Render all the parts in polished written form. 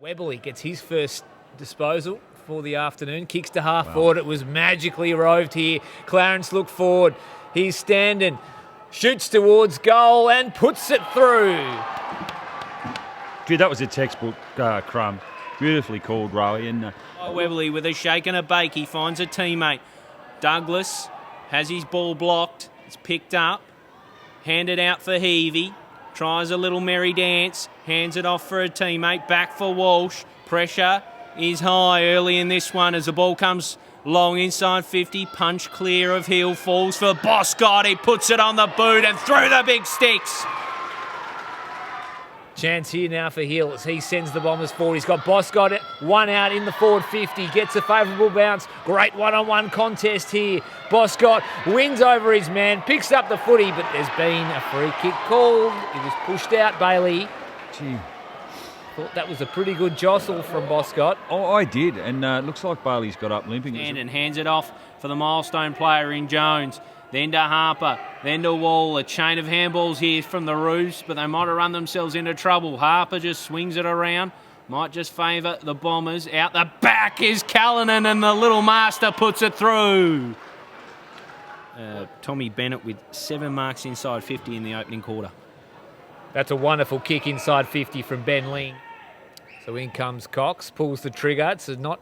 Webley gets his first disposal for the afternoon. Kicks to half forward. It was magically roved here. Clarence looked forward. He's standing. Shoots towards goal and puts it through. Gee, that was a textbook crumb. Beautifully called, Rowie. And Webley with a shake and a bake. He finds a teammate. Douglas has his ball blocked. It's picked up. Handed out for Heavey. Tries a little merry dance. Hands it off for a teammate. Back for Walsh. Pressure is high early in this one as the ball comes long inside 50. Punch clear of Hill. Falls for Boscott. He puts it on the boot and through the big sticks. Chance here now for Hill as he sends the Bombers forward. He's got Boscott one out in the forward 50. Gets a favourable bounce. Great one-on-one contest here. Boscott wins over his man. Picks up the footy, but there's been a free kick called. He was pushed out, Bailey. Gee. Thought that was a pretty good jostle from Boscott. Oh, I did, and it looks like Bailey's got up limping. And hands it off for the milestone player in Jones. Then to Harper, then to Wall. A chain of handballs here from the Roos, but they might have run themselves into trouble. Harper just swings it around. Might just favour the Bombers. Out the back is Callanan, and the little master puts it through. Tommy Bennett with 7 marks inside 50 in the opening quarter. That's a wonderful kick inside 50 from Ben Ling. So in comes Cox, pulls the trigger. It's not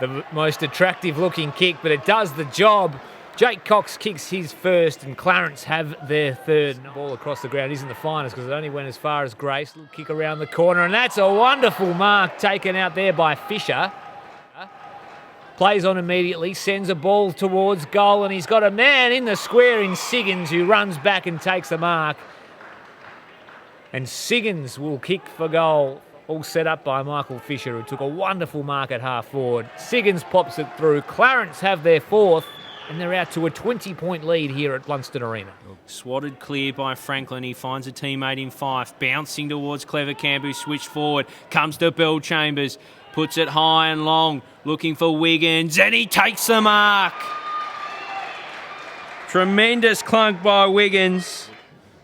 the most attractive looking kick, but it does the job. Jake Cox kicks his first and Clarence have their third. Ball across the ground isn't the finest because it only went as far as Grace. Little kick around the corner, and that's a wonderful mark taken out there by Fisher. Plays on immediately, sends a ball towards goal, and he's got a man in the square in Siggins who runs back and takes the mark. And Siggins will kick for goal. All set up by Michael Fisher, who took a wonderful mark at half forward. Siggins pops it through. Clarence have their fourth, and they're out to a 20-point lead here at Blunston Arena. Swatted clear by Franklin. He finds a teammate in Fife. Bouncing towards Clever Camp, who switched forward. Comes to Bell Chambers. Puts it high and long. Looking for Wiggins. And he takes the mark. Tremendous clunk by Wiggins.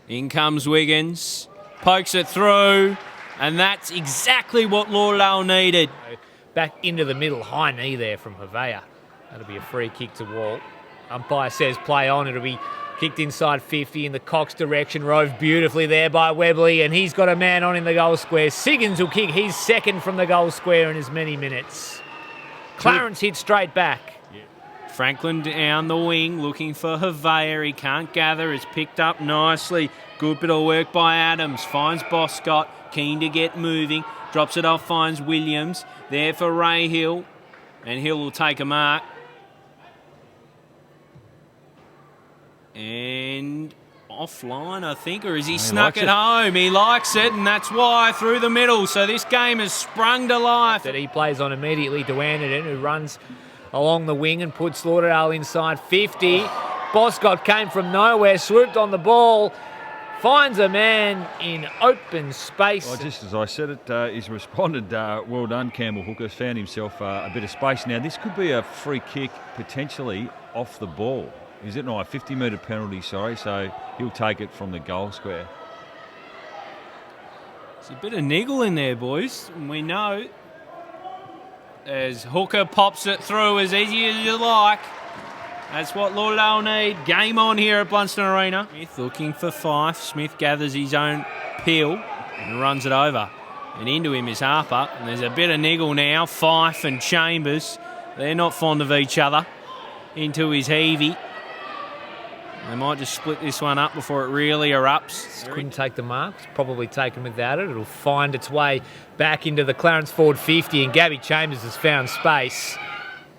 In comes Wiggins. Pokes it through. And that's exactly what Lauderdale needed. Back into the middle. High knee there from Havea. That'll be a free kick to Walt. Umpire says play on. It'll be kicked inside 50 in the Cox direction. Roved beautifully there by Webley, and he's got a man on in the goal square. Siggins will kick his second from the goal square in as many minutes. Clarence hit straight back. Franklin down the wing looking for Havea. He can't gather. It's picked up nicely. Good bit of work by Adams. Finds Boscott. Keen to get moving. Drops it off. Finds Williams. There for Ray Hill. And Hill will take a mark. And offline, I think, or has he snuck it home? He likes it, and that's why through the middle. So this game has sprung to life. That he plays on immediately to Anderton, who runs along the wing and puts Lauderdale inside 50. Boscott came from nowhere, swooped on the ball, finds a man in open space. Well, just as I said it, he's responded, well done, Campbell Hooker's found himself a bit of space. Now, this could be a free kick potentially off the ball. Is it not? A 50-metre penalty, sorry, so he'll take it from the goal square. There's a bit of niggle in there, boys. And we know as Hooker pops it through as easy as you like. That's what Lauderdale need. Game on here at Blunston Arena. Smith looking for Fife. Smith gathers his own peel and runs it over. And into him is Harper. And there's a bit of niggle now. Fife and Chambers. They're not fond of each other. Into his Heavey. They might just split this one up before it really erupts. Couldn't take the marks. Probably taken without it. It'll find its way back into the Clarence forward 50, and Gabby Chambers has found space.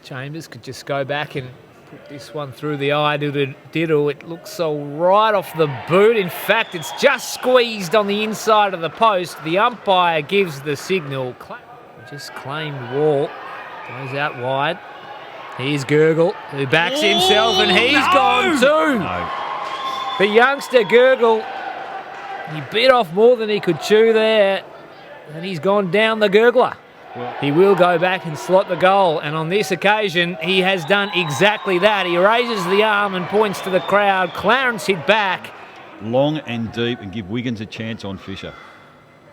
Chambers could just go back and put this one through the eye to Diddle. It looks so right off the boot. In fact, it's just squeezed on the inside of the post. The umpire gives the signal. Just claimed Walt. Goes out wide. Here's Gurgle, who backs himself, and he's gone too. No. The youngster Gurgle, he bit off more than he could chew there, and he's gone down the gurgler. Well, he will go back and slot the goal, and on this occasion, he has done exactly that. He raises the arm and points to the crowd. Clarence hit back. Long and deep, and give Wiggins a chance on Fisher.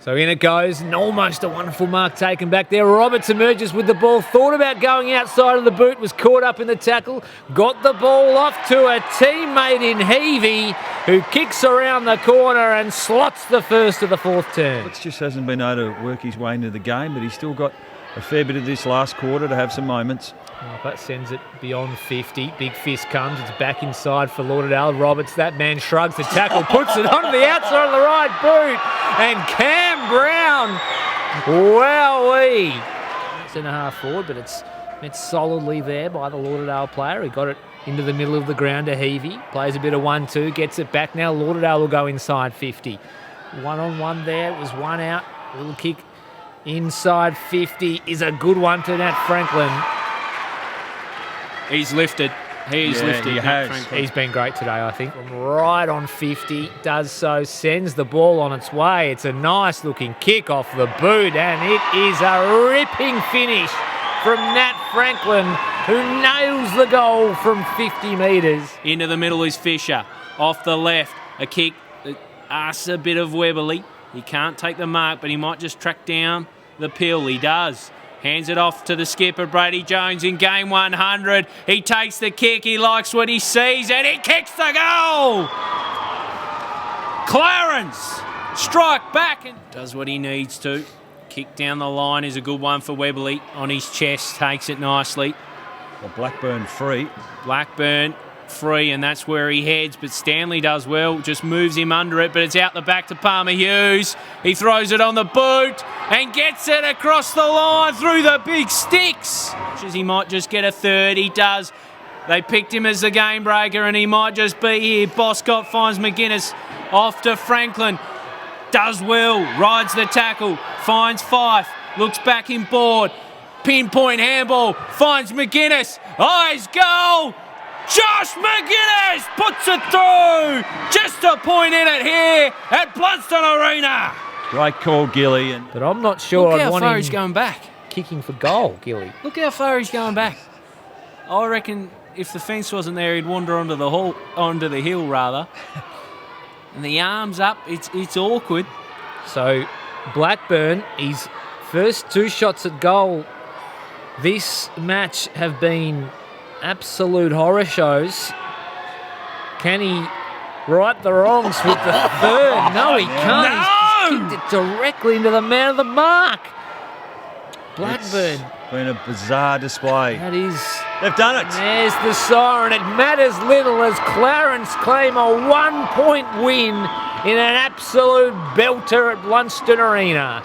So in it goes, and almost a wonderful mark taken back there. Roberts emerges with the ball, thought about going outside of the boot, was caught up in the tackle, got the ball off to a teammate in Heavey, who kicks around the corner and slots the first of the fourth turn. Roberts just hasn't been able to work his way into the game, but he's still got a fair bit of this last quarter to have some moments. Oh, that sends it beyond 50. Big fist comes. It's back inside for Lauderdale. Roberts, that man shrugs the tackle, puts it onto the outside of the right boot. And Cam Brown, wowee. It's in a half forward, but it's met solidly there by the Lauderdale player. He got it into the middle of the ground to Heavey. Plays a bit of 1-2, gets it back now. Lauderdale will go inside 50. One-on-one there. It was one out. A little kick inside 50 is a good one to Nat Franklin. He's lifted. He's lifted. He has. He's been great today, I think. From right on 50, does so, sends the ball on its way. It's a nice looking kick off the boot, and it is a ripping finish from Nat Franklin, who nails the goal from 50 metres. Into the middle is Fisher. Off the left, a kick that asks a bit of Webberley. He can't take the mark, but he might just track down the pill. He does. Hands it off to the skipper, Brady Jones, in game 100. He takes the kick, he likes what he sees, and he kicks the goal! Clarence, strike back and does what he needs to. Kick down the line is a good one for Webberley. On his chest, takes it nicely. Well, Blackburn free. Blackburn free, and that's where he heads, but Stanley does well, just moves him under it, but it's out the back to Palmer Hughes. He throws it on the boot and gets it across the line through the big sticks. He might just get a third, he does. They picked him as the game breaker and he might just be here. Boscott finds McGuinness off to Franklin. Does well, rides the tackle, finds Fife, looks back in board. Pinpoint handball, finds McGuinness. Eyes goal! Josh McGuinness puts it through! Just a point in it here at Blunston Arena. Great call, Gilly. But I'm not sure Look I'd how want far him he's going back. kicking for goal, Gilly. Look how far he's going back. I reckon if the fence wasn't there, he'd wander onto the hill rather. And the arms up, it's awkward. So Blackburn, his first two shots at goal this match have been absolute horror shows. Can he right the wrongs with the third? No, he can't. No! He's kicked it directly into the man of the mark. Blackburn. It's been a bizarre display. That is. They've done it. There's the siren. It matters little as Clarence claim a 1-point win in an absolute belter at Blunston Arena.